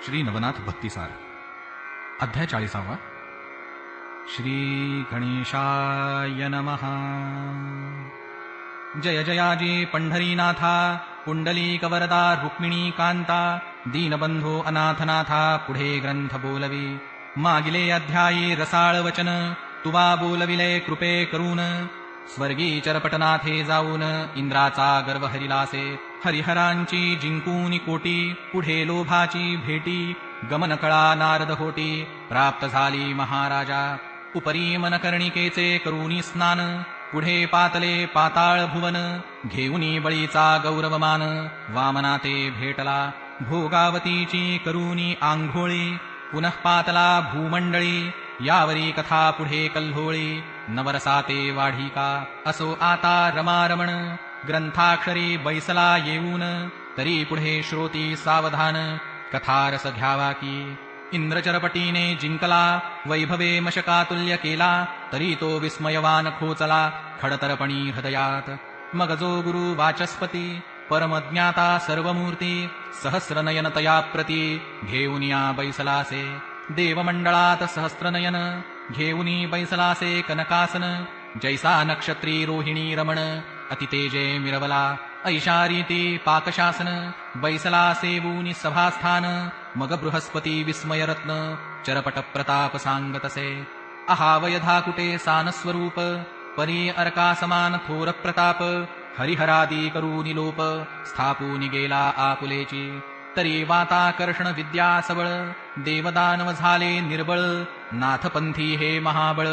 श्री नवनाथ भक्तिसार अध्याय 40. श्री गणेशाय नमः. जय जयाजी पंढरीनाथा, पुंडलीकवरदा रुक्मिणी कांता, दीनबंधो अनाथनाथा, पुढे ग्रंथ बोलवी. मागिले अध्यायी रसाळ वचन, तुवा बोलविले कृपे करून. स्वर्गी चरपटनाथे जाऊन, इंद्राचा गर्व हरिलासे. हरिहरांची जिंकूनी कोटी, पुढे लोभाची भेटी. गमनकळा नारद होटी, प्राप्त झाली महाराजा. उपरी मनकर्णिकेचे करूनी स्नान, पुढे पातले पाताळ भुवन. घेऊनी बळीचा गौरवमान, वामना ते भेटला. भोगावतीची करूनी आंघोळी, पुनः पातला भूमंडळी. यावरी कथा पुढे कल्होळी, नवरसाते वाढिका. असो आता रमारमण, ग्रंथाक्षरी बैसला येऊन. तरी पुढे श्रोती सावधान, कथारस घ्यावा की. इंद्रचरपटीने जिंकला, वैभवे मशकातुल्य केला. तरी तो विस्मयवान खोचला, खडतरपणी हृदयात. मग जो गुरु वाचस्पती, परमज्ञाता सर्वमूर्ती. सहस्रनयन तया प्रती, घेऊनिया बैसलासे. देवमंडळात सहस्रनयन, घेऊनी बैसलासे कनकासन. जैसा नक्षत्री रोहिणी रमण, अतितेजे मिरवला. ऐशारीती पाकशासन, बैसला सेवूनी सभास्थान. मग बृहस्पती विस्मयरत्न, चरपट प्रताप सांगतसे. अहावयधा कुटे सानस्वरूप, परी अर्का समान थोर प्रताप. हरिहरादी करूनी लोप, स्थापूनी गेला आपुलेची. तरी वाताकर्षण विद्या सबळ, देवदानव झाले निर्बळ. नाथपंथी हे महाबळ,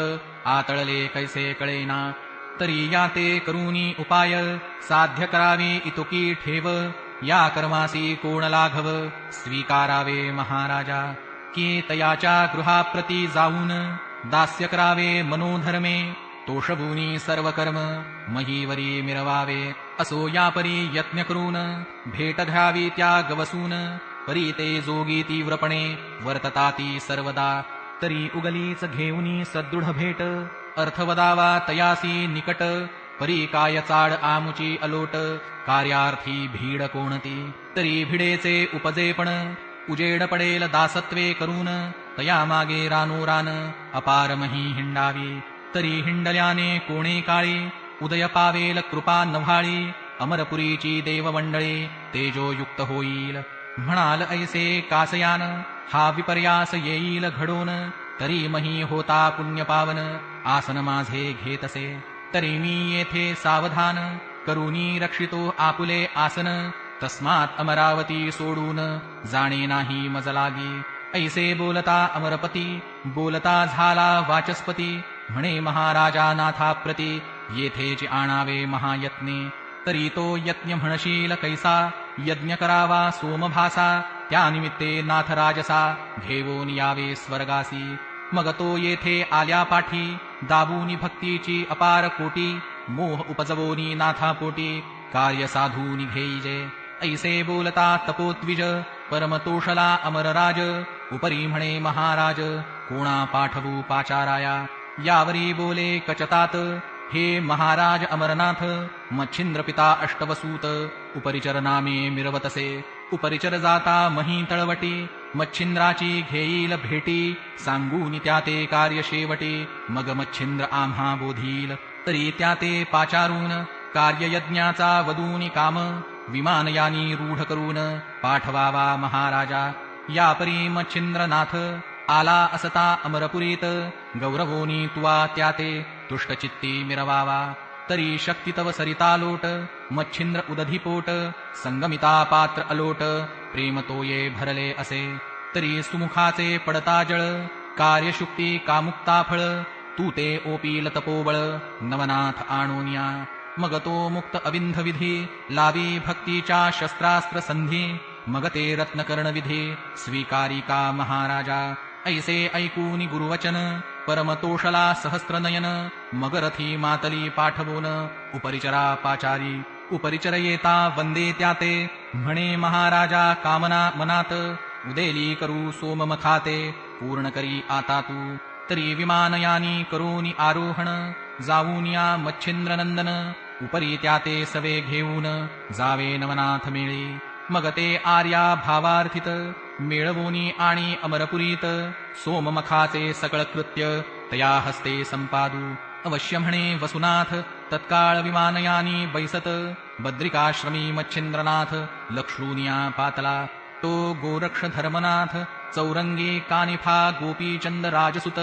आतळले कैसे कळेना. तरी या ते करूनी उपाय, साध्य करावे इतुकी ठेव. या कर्मासी कोण लाघव, स्वीकारावे महाराजा. की तयाच्या गृहाप्रती जाऊन, दास्य करावे मनोधर्मे. तोषभूनी सर्व कर्म, महीवरी मिरवावे. असो यापरी यत्न करून, भेट घ्यावी त्या गवसून. परी ते जोगी तीव्रपणे, वर्तताती सर्वदा. तरी उगलीच घेऊनी सदृढ भेट, अर्थवदावा तयासी निकट. परी काय चाड आमुची अलोट, कार्यार्थी भीड कोणती. तरी भिडेचे उपजेपण, उजेड पडेल दासत्वे करून. तया मागे रानोरान, अपार मही हिंडावी. तरी हिंडल्याने कोणे काळी, उदय पावेल कृपा नव्हाळी. अमरपुरीची देवमंडळी, तेजोयुक्त होईल. म्हणाल ऐसे कासयान, हा विपर्यास येईल घडोन. तरी मही होता पुण्यपावन, आसन माझे घेतसे. तरी मी येथे सावधान, करूनी रक्षितो आपुले आसन. तस्मात अमरावती सोडून, जाणे नाही मज लागी. ऐसे बोलता अमरपती, बोलता झाला वाचस्पती. म्हणे महाराजा नाथाप्रती, येथेच आणावे महायत्ने. तरी तो यज्ञ म्हणशील कैसा, यज्ञ करावा सोमभासा. त्यानिमित्ते नाथराजसा, घेऊन यावे स्वर्गासी. मग तो येथे आल्या पाठी, दाबूनी भक्तीची अपार कोटी. मोह उपजवोनी नाथापोटी, कार्य साधूनी घेईजे. ऐसे बोलता तपोत्विज, परमतोषला अमरराज. उपरी म्हणे महाराज, कोणा पाठवू पाचाराया. यावरी बोले कचतात, हे महाराज अमरनाथ. मच्छिंद्र पिता अष्टवसूत, उपरिचर नामे मिरवतसे. उपरिचर जाता मही तळवटी, मच्छिंद्राची घेईल भेटी. सांगूनी त्या ते कार्य शेवटी, मग मच्छिंद्र आम्हा बोधील. तरी त्या ते पाचारून, कार्ययज्ञाचा वदूनी काम. विमानयानी रूढ करून, पाठवावा महाराजा. यापरी मच्छिंद्रनाथ, आला असता अमरपुरीत. गौरवोनी तुवा त्या ते, तुष्टचित्ती मिरवावा. तरी शक्ती तव सरिता लोट, मच्छिंद्र उदधिपोट. संगमिता पात्र अलोट, प्रेम तोये भरले असे. तरी सुमुखाचे पडता जळ, कार्यशुक्ती कामुक्ता फळ. तू ते ओपील तपोबळ, नवनाथ आणोनिया. मग तो मुक्त अविंध विधी, लावी भक्तीच्या शस्त्रास्त्र संधी. मग ते रत्नकर्ण विधी, स्वीकारिका महाराजा. ऐसे ऐकूनी गुरुवचन, परमतोषला सहस्त्रनयन. मग रथी मातली पाठवून, उपरिचरा पाचारी. उपरिचर येता वंदे त्या ते, म्हणे महाराजा कामना मनात. उदेली करू सोममखाते, पूर्ण करी आता तू. तरी विमानयानी करोनी आरोहण, जाऊनिया मच्छिंद्रनंदन. उपरी त्या ते सवे घेऊन, जावे नवनाथ मेळी. मग ते आर्या भावार्थित मेळवोनी आणि अमरपुरीत सोममखाचे सकळ कृत्य तया हस्ते संपादू अवश्य म्हणे वसुनाथ तत्काळ विमानयानी बैसत बद्रिकाश्रमी मच्छिंद्रनाथ लक्ष्मूनिया पातला तो गोरक्ष धर्मनाथ चौरंगी कानिफा गोपीचंद राजसुत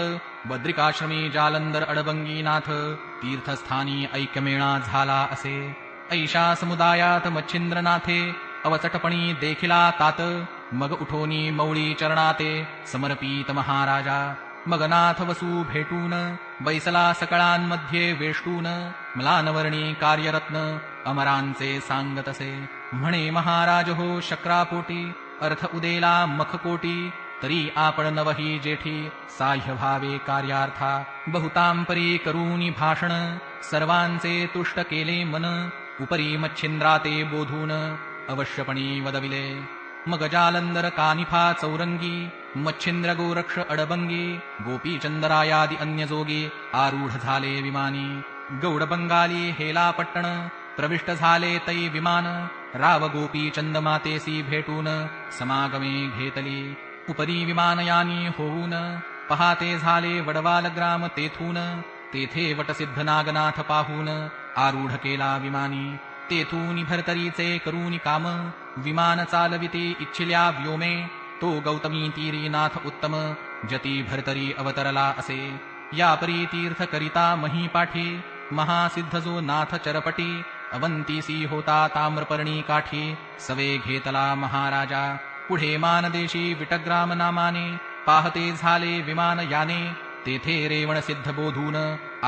बद्रिकाश्रमी जालंदर अडबंगीनाथ तीर्थस्थानी ऐक्यमेळा झाला असे ऐशा समुदायात मच्छिंद्रनाथे अवचटपणी देखिला तात मग उठोनी मौळी चरणाते समर्पित महाराजा मगनाथ वसू भेटून बैसला सकळांमध्ये वेष्टून म्लानवर्णी कार्यरत्न अमरांचे सांगतसे म्हणे महाराज हो शक्रापोटी अर्थ उदेला मखकोटी तरी आपण नवही जेठी साह्य भावे कार्यार्था बहुतांपरी करूनी भाषण सर्वांचे तुष्ट केले मन उपरी मच्छिंद्राते बोधून अवश्यपणी वदविले मग जालंदर कानिफा चौरंगी मच्छिंद्र गोरक्ष अडबंगी गोपीचंदरायादी अन्य जोगी आरूढ झाले विमानी गौड बंगाली हेला पट्टण प्रविष्ट झाले तै विमान राव गोपीचंद मातेसी भेटून समागमे घेतली उपरी विमानयानी होऊन पहाते झाले वडवाल ग्राम तेथून तेथे वटसिद्ध नागनाथ पाहून आरूढ केला विमानी तेथून भरतरीचे करूनी काम विमान चालविते इच्छिल्या व्योमे तो गौतमी तीरीनाथ उत्तम जती भरतरी अवतरला असे या परी तीर्थ करिता महीपाठी महासिद्ध जो नाथ चरपटी अवंतीसी होता ताम्रपर्णी काठी सवे घेतला महाराजा पुढे मानदेशी विटग्राम नामाने पाहते झाले विमान याने तेथे रेवण सिद्ध बोधून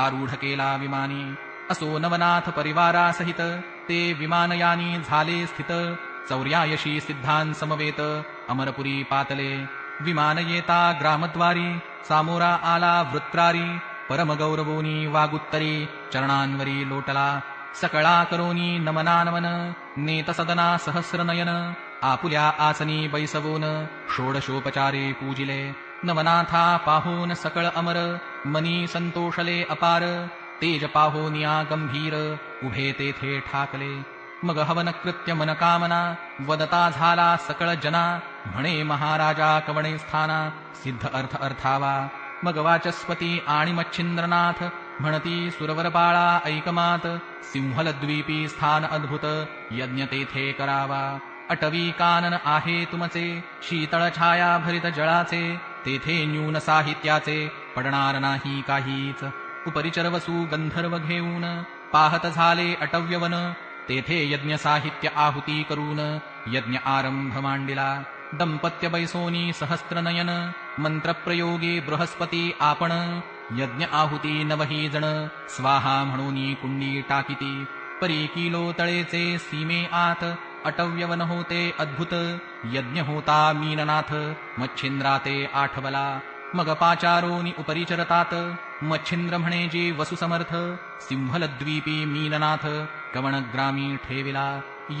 आरूढ केला विमानी असो नवनाथ परिवारासहित ते विमानयानी झाले स्थित 84 सिद्धां समवेत अमरपुरी पातले विमान येता ग्रामद्वारी सामोरा आला वृत्रारी परमगौरवोनी वागुत्तरी चरणांवरी लोटला सकळा करोनी नमना नमन नेत सदना सहस्रनयन आपुल्या आसनी बैसवून षोडशोपचारे पूजिले नवनाथा पाहून सकळ अमर मनी संतोषले अपार तेज पाहोनिया गंभीर उभे तेथे ठाकले मग हवन कृत्य मनकामना वदता झाला सकळ जना म्हणे महाराजा कवणे स्थाना सिद्ध अर्थ अर्थावा मग वाचस्पती आणि मच्छिंद्रनाथ म्हणती सुरवर बाळा ऐकमात सिंहलद्वीपी स्थान अद्भुत यज्ञ तेथे करावा अटवी कानन आहे तुमचे शीतळ छाया भरित जळाचे तेथे न्यून साहित्याचे पडणार नाही काहीच उपरिचरवसू गंधर्व घेऊन पाहत झाले अटव्यवन तेथे यज्ञ साहित्य आहुती करून यज्ञ आरंभ मांडिला दंपत्य बैसोनी सहस्त्रनयन मंत्रप्रयोगी बृहस्पती आपण यज्ञ आहुती नवही जण स्वाहा म्हणूनी कुंडी टाकिती परी किलो तळेचे सीमे आत अटव्यवन होते अद्भुत यज्ञ होता मीननाथ मच्छिंद्राते आठवला मग पाचारोनी उपरिचरतात मच्छिंद्र म्हणे जी वसुसमर्थ सिंहलद्वीपी मीननाथ कवणग्रामी ठेविला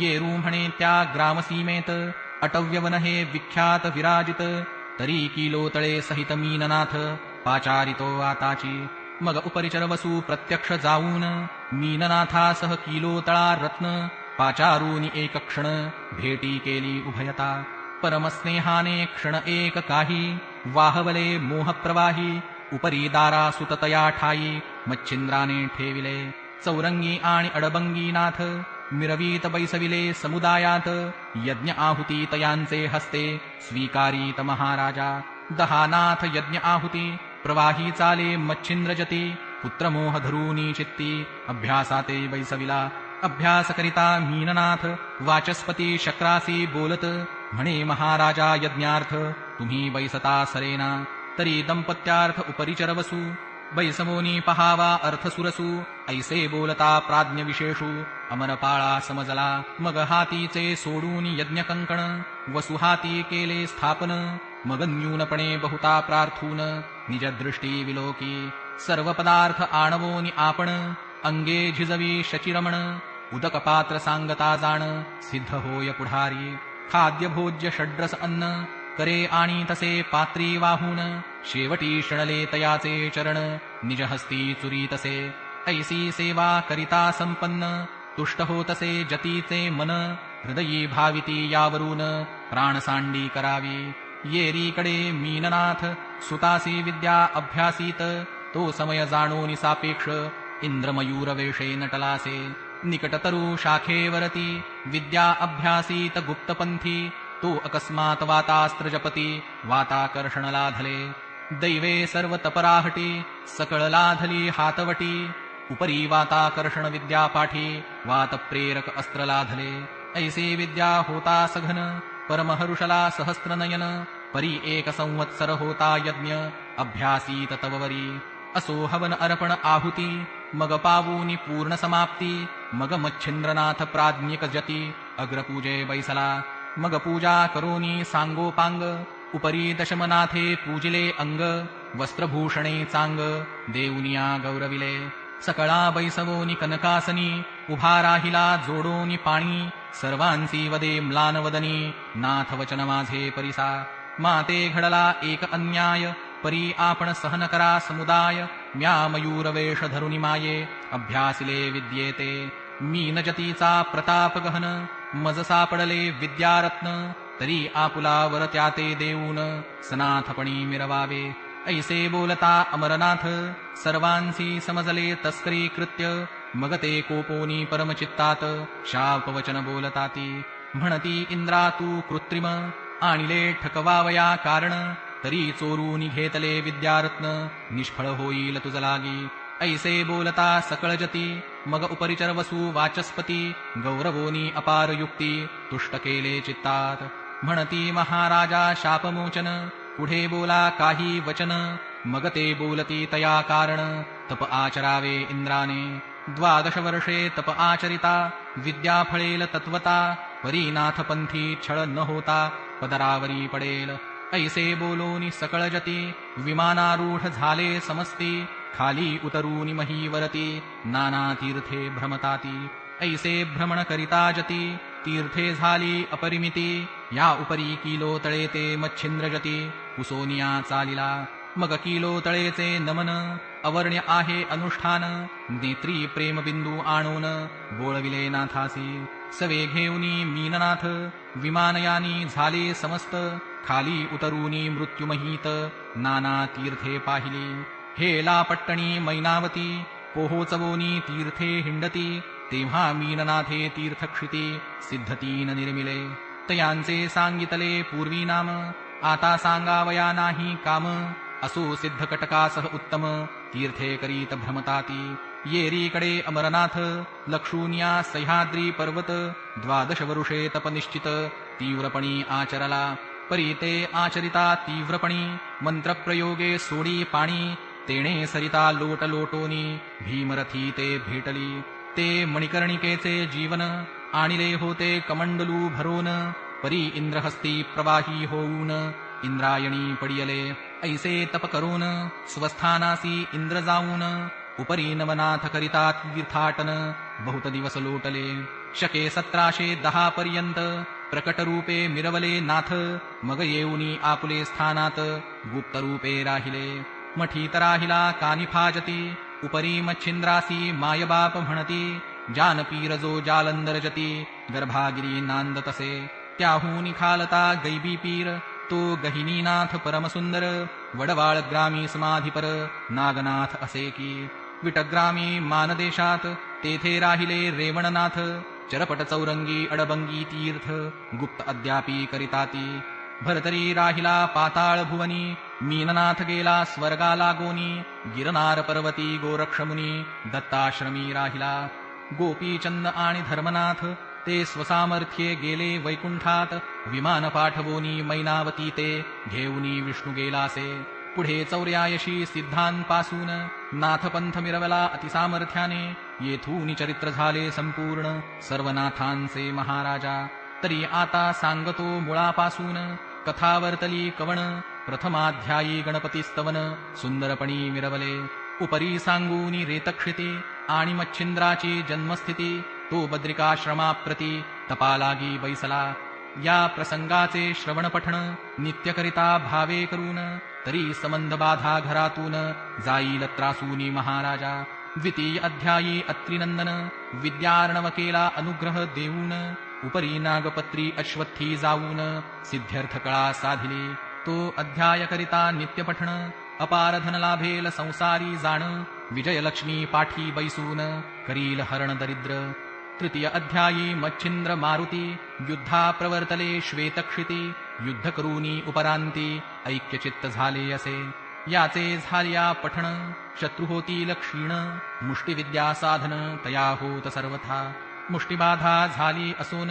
येरू म्हणे त्या ग्रामसीमेत अटव्यवन हे विख्यात विराजित तरी किलो तळे सहित मीननाथ पाचारितो आताची मग उपरिचर वसू प्रत्यक्ष जाऊन मीननाथासह किलो तळा रत्न पाचारूनी एक क्षण भेटी केली उभयता परमस्नेहाने क्षण एक काही वाहवले मोहप्रवाही उपरी दारा सुततया ठाई मच्छिंद्राने ठेविले चौरंगी आणि अडबंगीनाथ मिरवीत बैसविले समुदायात यज्ञ आहुती तयांचे हस्ते स्वीकारीत महाराजा दहानाथ यज्ञ आहुती प्रवाही चाले मच्छिंद्रजती पुत्रमोह धरूनी चित्ती अभ्यासाते बैसविला अभ्यास करिता मीननाथ वाचस्पती शक्रासी बोलत म्हणे महाराजा यज्ञार्थ तुम्ही बैसता सरेना तरी दंपत्यार्थ उपरिचरवसू बैसवोनी पहावा अर्थ सुरसू ऐसे बोलता प्राज्ञ विशेषू अमरपाळा समजला मग हातीचे सोडून यज्ञ कंकण वसुहाती केले स्थापन मग न्यूनपणे बहुता प्रार्थून निज दृष्टी विलोकी सर्व पदार्थ आणवोनी आपण अंगे झिजवी शचिरमण उदकपात्र सांगता जाण सिद्ध होय पुढारी खाद्य भोज्य षड्रस अन्न करे आणि तसे पात्री वाहून शेवटी शणले तयाचे चरण निजहस्ती चुरी तसे ऐसी सेवा करिता संपन्न तुष्ट होतसे जतीचे मन हृदयी भाविती यावरून प्राणसांडी करावी. येरीकडे मीननाथ सुतासी विद्या अभ्यासीत, तो समय जाणोनी सापेक्ष इंद्रमयूर वेषे नटलासे. निकटतरू शाखेवरती विद्या अभ्यासीत गुप्तपंथी, तो अकस्मात वातास्त्र जपती वाताकर्षण लाधले. दैवे सर्व तपराहटी सकळ लाधली हातवटी, उपरी वाताकर्षण विद्या पाठी वात प्रेरक अस्त्र लाधले. ऐसे विद्या होता सघन परमहरुषला सहस्त्रनयन, परी एक संवत्सर होता यज्ञ अभ्यासीत तववरी. असो हवन अर्पण आहुती मग पावूनी पूर्ण समाप्ती, मग मच्छिंद्रनाथ प्राज्ञिक जती अग्रपूजे बैसला. मग पूजा करोनी सांगोपांग, उपरी दशमनाथे पूजिले अंग. वस्त्रभूषणे चांग देऊनिया गौरविले. सकळा बैसवोनी कनकासनी, उभा राहिला जोडोनी पाणी. सर्वांसी वदे म्लानवदनी, नाथ वचन माझे परिसा. माते घडला एक अन्याय, परी आपण सहन करा समुदाय. म्या मयूर वेष धरुनी माये, अभ्यासिले विद्येते. मीन जतीचा प्रताप गहन, मज सापडले विद्यारत्न. तरी आपुला वर त्याते देऊन, सनाथपणी मिरवावे. ऐसे बोलता अमरनाथ, सर्वांसी समजले तस्करी कृत्य. मग ते कोपोनी परमचित्तात, शापवचन बोलताती. म्हणती इंद्रा तू कृत्रिम, आणिले ठकवावया कारण. तरी चोरून घेतले विद्यारत्न, निष्फळ होईल तुझ लागी. ऐसे बोलता सकळ जती, मग उपरिचर वसू वाचस्पती. गौरवोनी अपार युक्ती, तुष्ट केले चित्तात. म्हणती महाराजा शापमोचन, पुढे बोला काही वचन. मग ते बोलती तया कारण, तप आचरावे इंद्राने. 12 वर्षे तप आचरिता, विद्या फळेल तत्वता. परीनाथ पंथी छळ न होता, पदरावरी पडेल. ऐसे बोलोनी सकळ जती, विमानारूढ झाले समस्ती. खाली उतरूनी महीवरती, नाना तीर्थे भ्रमताती. ऐसे भ्रमण करिता जती, तीर्थे झाली अपरिमिती. या उपरी किलो तळे ते मच्छिंद्र जती, कुसोनिया चालिला. मग किलो तळेचे नमन, अवर्ण्य आहे अनुष्ठान. नेत्री प्रेमबिंदू आणून, बोळविले नाथासी. सवे घेऊनी मीननाथ, विमानयानी झाले समस्त. खाली उतरूनी मृत्युमहीत, नाना तीर्थे पाहिली. हेला पट्टणी मैनावती, पोहोचवोनी तीर्थे हिंडती. तेव्हा मीननाथे तीर्थक्षिती, सिद्धतीन निर्मिले. तयांचे सांगितले पूर्वी नाम, आता सांगावया नाही काम. असो सिद्धकटकासह उत्तम, तीर्थे करीत भ्रमताती. येरीकडे अमरनाथ, लक्षून्या सह्याद्री पर्वत. 12 वरुषे तपनिश्चित, तीव्रपणी आचरला. परी ते आचरिता तीव्रपणी, मंत्रप्रयोगे सोडी पाणी. तेणे सरिता लोट लोटोनी, भीमरथी ते भेटली. ते मणिकर्णिकेचे जीवन, आणिले होते कमंडलू भरोन. परी इंद्रहस्ती प्रवाही होऊन, इंद्रायणी पडियले. ऐसे तप करून, स्वस्थानासी इंद्र जाऊन. उपरी नवनाथ करिता तीर्थाटन, बहुत दिवस लोटले. शके 1710 पर्यंत, प्रकटरूपे मिरवले नाथ. मग येऊनी आपुले स्थानात, गुप्तरूपे राहिले. मठीत राहिला कानिफाजती, उपरी मच्छिंद्रासी मायबाप म्हणती. जानपीर जो जालंदर जती, गर्भागिरी नांद तसे. त्याहून खालता गैबी पीर, तो गहिनीनाथ परमसुंदर. वडवाळ ग्रामी समाधिपर, नागनाथ असे की. विटग्रामी मानदेशात, तेथे राहिले रेवणनाथ. चरपट चौरंगी अडबंगी तीर्थ, गुप्त अद्यापी करिताती. भरतरी राहिला पाताळ भुवनी, मीननाथ गेला स्वर्गाला गोनी. गिरनार पर्वती गोरक्षमुनी, दत्ताश्रमी राहिला. गोपीचंद आणि धर्मनाथ, ते स्वसामर्थ्ये गेले वैकुंठात. विमान पाठवोनी मैनावती ते, घेऊनी विष्णू गेलासे. पुढे 84 सिद्धांपासून, नाथपंथ मिरवला अतिसामर्थ्याने. येथून चरित्र झाले संपूर्ण, सर्वनाथांचे महाराजा. तरी आता सांगतो मुळापासून, कथावर्तली कवण. प्रथमाध्यायी गणपतीस्तवन, सुंदरपणी मिरवले. उपरी सांगूनी रेतक्षिती, आणि मच्छिंद्राची जन्मस्थिती. तो बद्रिकाश्रमाप्रती तपालागी बैसला. या प्रसंगाचे श्रवण पठण नित्यकरिता भावे करून. तरी संबंध बाधा घरातून, जाईल त्रासूनी महाराजा. द्वितीय अध्यायी अत्रिनंदन, विद्यार्णव केला अनुग्रह देऊन. उपरी नागपत्री अश्वत्थी जाऊन सिद्ध्यर्थ कळा साधिली. तो अध्याय करिता नित्य पठण अपार धन लाभेल संसारी जाण. विजयलक्ष्मी पाठी बैसून करील हरण दरिद्र. तृतीय अध्यायी मच्छिंद्र मारुती युद्धा प्रवर्तले श्वेतक्षिती. युद्ध करूनी उपरांती ऐक्यचित्त झाले असे. याचे झाल्या पठण शत्रु होतील क्षीण. मुष्टिविद्या साधन तया होत सर्वथा. मुष्टिबाधा झाली असून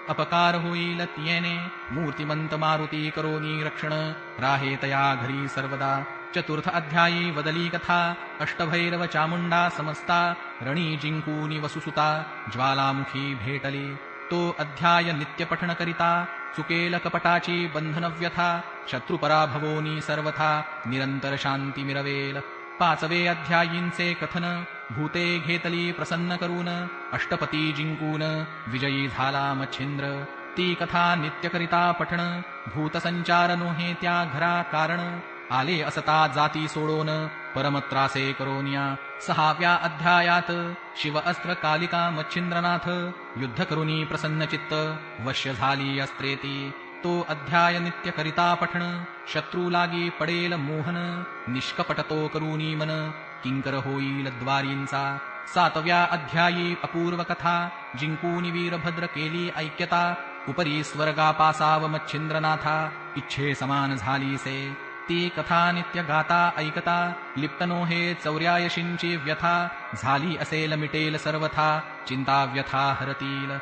अपकार होईल तियेने. मूर्तिमंत मारुती करोनी रक्षण राहे तया घरी सर्वदा. चतुर्थ अध्यायी वदली कथा अष्टभैरव चामुंडा समस्ता. रणी जिंकूनी वसुसुता ज्वालामुखी भेटली. तो अध्याय नित्य पठण करिता चुकेल कपटाची बंधन व्यथा. शत्रुपराभवोनी सर्वथा निरंतर शांती मिरवेल. पाचवे अध्यायींचे कथन भूते घेतली प्रसन्न करून. अष्टपती जिंकून विजयी झाला मच्छिंद्र. ती कथा नित्यकरिता पठण भूतसंचार नोहे त्या घरा कारण. आले असता जाती सोडून परमत्रासे करोनिया. सहाव्या अध्यायात शिव अस्त्र कालिका मच्छिंद्रनाथ युद्ध करुनी प्रसन्न चित्त वश्य झाली अस्त्रेती. तो अध्याय नित्य करिता पठण शत्रु लागी पडेल मोहन. निष्कपटतो करुनी मन किंकर होईल द्वारींचा. सातव्या अध्यायी अपूर्व कथा जिंकूनी वीरभद्र केली ऐक्यता. उपरी स्वर्गापासाव मच्छिंद्रनाथा इच्छे समान झालीसे. ती कथा नित्य गाता ऐकता लिप्तनो हे चौर्यायशींची व्यथा. झाली असेल मिटेल सर्वथा चिंता व्यथा हरतील.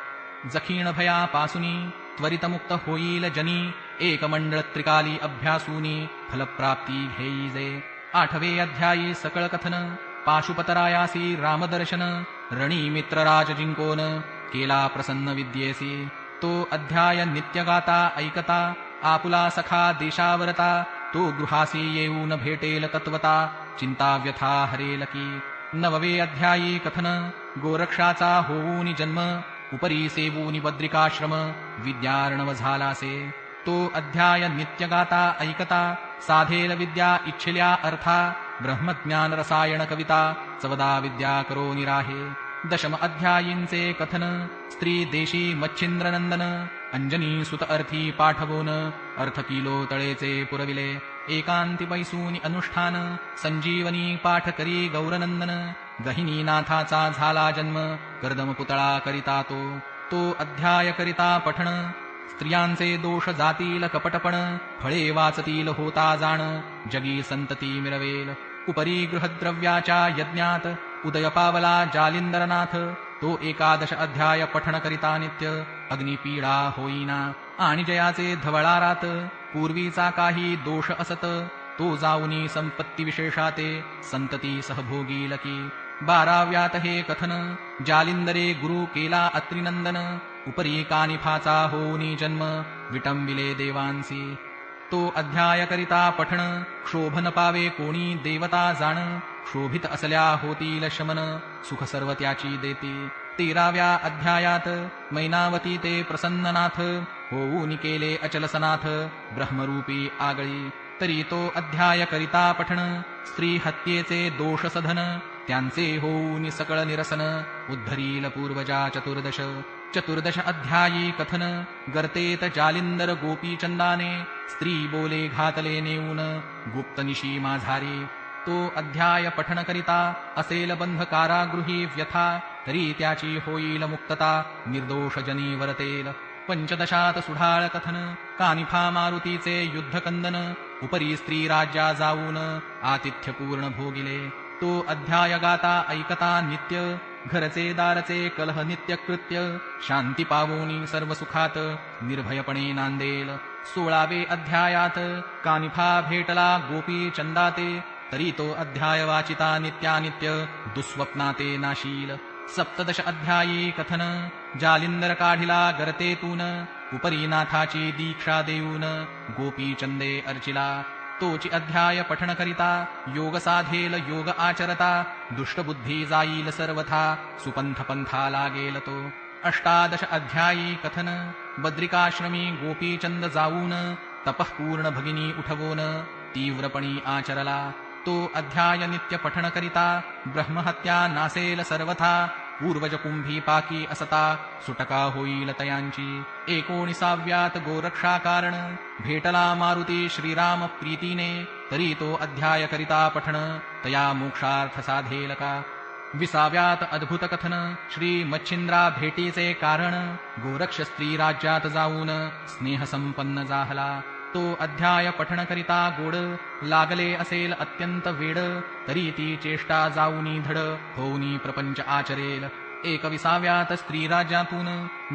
जखीण भयापासुनी त्वरित मुक्त होईल जनी. एक मंडळ त्रिकाली अभ्यासूनी फलप्राप्ती घेईजे. आठवे अध्यायी सकळ कथन पाशुपतरायासी रामदर्शन. रणी मित्रराज जिंकोन केला प्रसन्न विद्येसी. तो अध्याय नित्य गाता ऐकता आपुला सखा देशावरता. तो गृहासी येऊन भेटेल तत्वता चिंता व्यथा हरेल की. नववे अध्यायी कथन गोरक्षाचा होऊनी जन्म. उपरी सेवूनी बद्रिकाश्रम विद्यार्णव झालासे. तो अध्याय नित्य गाता ऐकता साधेल विद्या इच्छिल्या अर्था. ब्रह्मज्ञान रसायन कविता चवदा विद्या करो निराहे. दशम अध्यायींचे कथन स्त्री देशी मच्छिंद्रनंदन. अंजनी सुत अर्थी पाठवून अर्थ किलो तळेचे पुरविले. एकांती बैसूनी अनुष्ठान संजीवनी पाठ करी गौरनंदन. गहिनी नाथाचा झाला जन्म कर्दम पुतळा करिता तो. तो अध्याय करिता पठण स्त्रियांचे दोष जातील कपटपण. फळे वाचतील होता जाण जगी संतती मिरवेल. उपरी गृहद्रव्याच्या यज्ञात उदय पावला जालिंदरनाथ. तो एकादश अध्याय पठण करिता नित्य अग्निपीडा होईना. आणि जयाचे धवळारात पूर्वीचा काही दोष असत. तो जाऊनी संपत्ती विशेषाते संतती सहभोगील की. बाराव्यात हे कथन जालिंदरे गुरु केला अत्रिनंदन. उपरी कानिफाचा होऊनी जन्म विटंबिले देवांसी. तो अध्याय करिता पठण क्षोभन पावे कोणी देवता जाण. क्षोभित असल्या होतील शमन सुख सर्व त्याची देती. 13व्या अध्यायात मैनावती ते प्रसन्ननाथ होऊनी केले अचलसनाथ ब्रह्मरूपी आगळी. तरी तो अध्याय करिता पठण स्त्री हत्येचे दोष सधन. त्यांचे होऊनी सकळ निरसन उद्धरील पूर्वजा चतुर्दश. चतुर्दश अध्यायी कथन गर्तेत जालिंदर गोपीचंदाने. स्त्री बोले घातले नेऊन गुप्तनिशी माझारी. तो अध्याय पठण करिता असेल बंध कारागृही व्यथा. तरी त्याची होईल मुक्तता निर्दोष जनी वरतेल. पंचदशात सुढाळ कथन कानिफा मारुतीचे युद्धकंदन. उपरी स्त्री राज्या जाऊन आतिथ्य पूर्ण भोगिले. तो अध्याय गाता ऐकता नित्य घरचे दारचे कलह नित्य कृत्य. शांती पावोनी सर्व सुखात निर्भयपणे नांदेल. 16वे अध्यायात कानिफा भेटला गोपी चंदाते. तरी तो अध्याय वाचिता नित्यानित्य दुःस्वप्नाते नाशील. 17 अध्यायी कथन जालिंदर काढिला गर्तेतून. उपरी नाथाची दीक्षा देऊन गोपी चंदे अर्चिला. तोची अध्याय पठण करिता योग साधेल योग आचरता. दुष्टबुद्धी जाईल सर्वथा सुपंथ पंथा लागेल तो. 18 अध्यायी कथन बद्रिकाश्रमी गोपीचंद जाऊन तपः पूर्ण भगिनी उठवून तीव्रपणी आचरला. तो अध्याय नित्य पठण करिता ब्रह्महत्या नासेल सर्वथा. पूर्वज कुंभी पाकी असता सुटका होईल तयांची 19व्यात गोरक्षा कारण भेटला मारुती श्रीराम प्रीतीने तरी तो अध्याय करिता पठण तया मोक्षार्थ साधेल का 20व्यात अद्भुत कथन श्री मच्छिंद्रा भेटीचे कारण गोरक्ष स्त्री राज्यात जाऊन स्नेह संपन्न जाहला तो अध्याय पठण करिता गोड लागले असेल अत्यंत वेड तरी ती चेष्टा जाऊनी धड होऊनी प्रपंच आचरेल 21व्यात स्त्री राज्यातून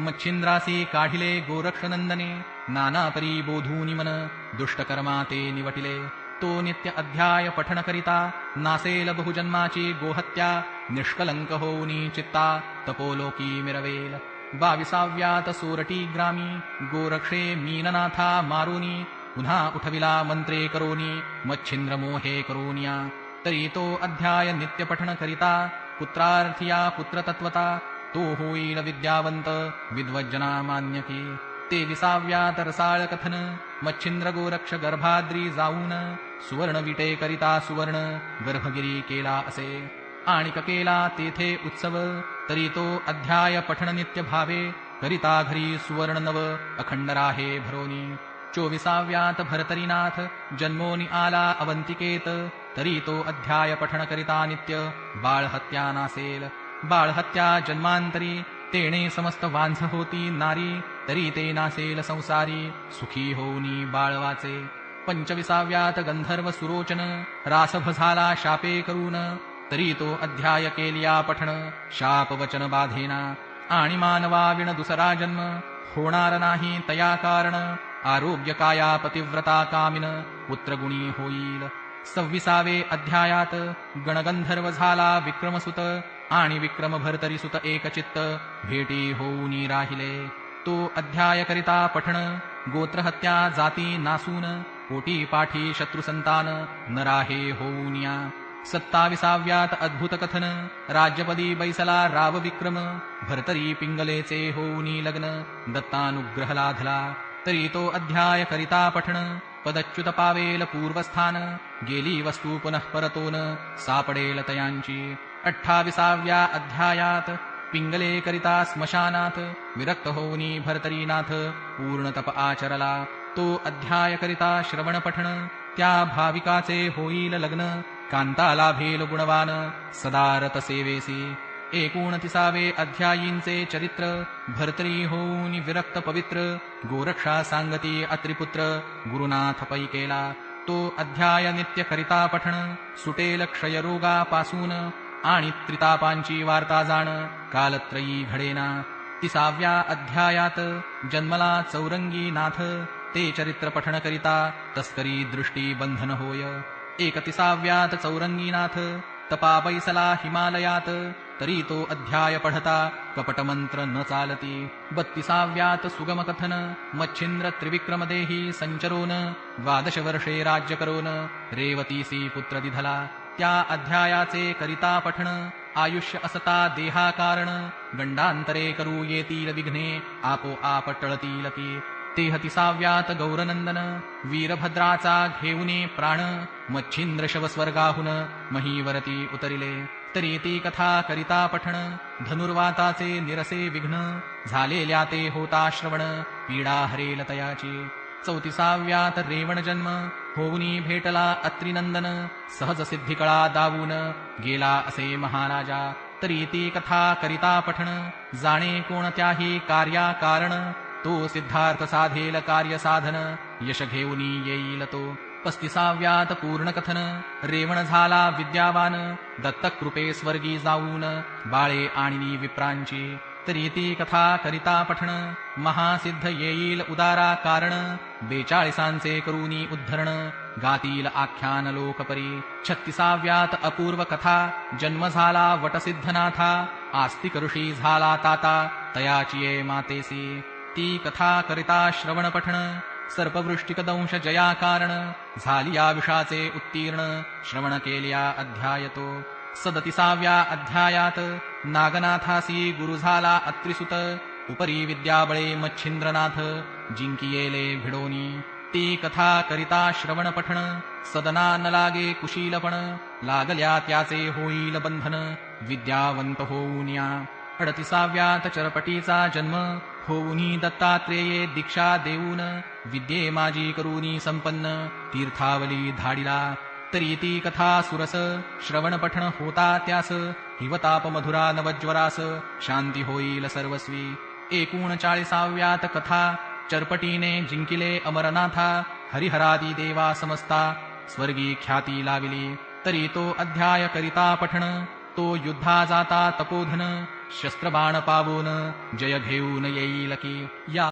मच्छिंद्रासी काढिले गोरक्षनंदने नाना परी बोधूनी मन दुष्टकर्मा ते निवटिले तो नित्य अध्याय पठण करिता नासेल बहुजन्माची गोहत्या निष्कलंक होऊनी चित्ता तपोलोकी मिरवेल 22व्यात सोरटी ग्रामी गोरक्षे मीननाथा मारुनी पुन्हा उठविला मंत्रे करोनी मच्छिंद्र मोहे करोनिया तरी तो अध्याय नित्य पठण करिता पुत्रार्थिया पुत्रतत्वता तो होईल विद्यावंत विद्वज्जना मान्यकी 23व्यात रसाळ कथन मच्छिंद्र गोरक्ष गर्भाद्री जाऊन सुवर्ण विटे करिता सुवर्ण गर्भगिरी केला असे आणिक केला तेथे उत्सव तरी तो अध्याय पठण नित्य भावे करिता घरी सुवर्ण नव अखंड राहे भरोनी 24व्यात भरतरीनाथ जन्मोनी आला अवंतिकेत तरी तो अध्याय पठण करिता नित्य बाळहत्या नासेल बाळहत्या जन्मांतरी तेणे समस्त वांझ होती नारी तरी ते नासेल संसारी सुखी होऊनी बाळवाचे 25व्यात गंधर्व सुरोचन रासभ झाला शापे करून तरी तो अध्याय केलिया पठण शाप वचन बाधेना आणि मानवा विण दुसरा जन्म होणार नाही तया कारण आरोग्य काया पतिव्रता कामिन पुत्रगुणी होईल 26वे अध्यायात गणगंधर्व झाला विक्रमसुत आणि विक्रम भरतरीसुत एकचित्त भेटी होऊनी राहिले तो अध्याय करिता पठण गोत्रहत्या जाती नासून पोटी पाठी शत्रुसंतान नराहे होऊनिया 27व्यात अद्भुत कथन राज्यपदी बैसला राव विक्रम भरतरी पिंगलेचे होऊनी लग्न दत्तानुग्रह लाधला तरी तो अध्याय करिता पठण पदच्युत पावेल पूर्वस्थान गेली वस्तू पुनः परतोन सापडेल तयांची 28व्या अध्यायात पिंगले करिता स्मशानात विरक्त होऊनी भरतरीनाथ पूर्ण तप आचरला तो अध्याय करिता श्रवण पठण त्या भाविकाचे होईल लग्न कांता लाभेल गुणवान सदारत सेवेसी 29वे अध्यायींचे चरित्र भरतरी होऊन विरक्त पवित्र गोरक्षा सांगती अत्रिपुत्र गुरुनाथ पै केला तो अध्याय नित्य करिता पठण सुटेल क्षयरोगापासून आणि त्रितापांची वार्ता जाण कालत्रयी घडेना 30व्या अध्यायात जन्मला चौरंगी नाथ ते चरित्र पठण करिता तस्करी दृष्टी बंधन होय 31व्यात चौरंगीनाथ तपा बैसला हिमालयात तरी तो अध्याय पढता कपटमंत्र न चालती 32व्यात सुगम कथन मच्छिंद्र त्रिविक्रमदेही संचरोन 12 वर्षे राज्य करोन रेवतीसी पुत्र दिधला त्या अध्यायाचे करिता पठण आयुष्य असता देहा कारण गंडांतरे करू येतील विघ्ने आपोआप टळतील ती 33व्यात गौरनंदन वीरभद्राचा घेऊने प्राण मच्छिंद्र शवस्वर्गाहून महीवरती उतरिले तरी ती कथा करिता पठण धनुर्वाताचे निरसे विघ्न झालेल्या ते होता श्रवण पीडा हरेल तयाची 34व्यात रेवण जन्म होऊनी भेटला अत्रिनंदन सहज सिद्धिकळा दावून गेला असे महाराजा तरी ती कथा करिता पठण जाणे कोणत्याही कार्या कारण तो सिद्धार्थ साधेल कार्य साधन यश घेऊनी येईल तो 35व्यात पूर्ण कथन रेवण झाला विद्यावान दत्तकृपे स्वर्गी जाऊन बाळे आणिनी विप्रांची तरी ती कथा करिता पठण महासिद्ध येईल उदारा कारण 42 करूनी उद्धरण गातील आख्यान लोकपरी 36व्यात अपूर्व कथा जन्म झाला वटसिद्धनाथा आस्तिक ऋषी झाला ताता तयाची ये मातेसी ती कथा करिता श्रवण पठण सर्पवृष्टिक दंश जया कारण झालिया विषाचे उत्तीर्ण श्रवण केलिया अध्यायतो 37व्या अध्यायात नागनाथासी गुरु झाला अत्रिसुत उपरी विद्याबळे मच्छिंद्रनाथ जिंकियेले भिडोनी ती कथा करिता श्रवण पठण सदना न लागे कुशीलपण लागल्या त्याचे होईल बंधन विद्यावंत होऊनिया 38व्यात चरपटीचा जन्म होऊनी दत्तात्रेये दीक्षा देऊन विद्ये माझी करूनी संपन्न तीर्थावली धाडिला तरी ती कथा सुरस श्रवण पठण होता त्यास हिवताप मधुरा नवज्वरास शांती होईल सर्वस्वी 39व्यात कथा चरपटीने जिंकिले अमरनाथा हरिहरादी देवा समस्ता स्वर्गी ख्याती लाविली तरी तो अध्याय करिता पठण तो युद्धा जाता तपोधन शस्त्रबाण पावून जय घेऊन येईल की या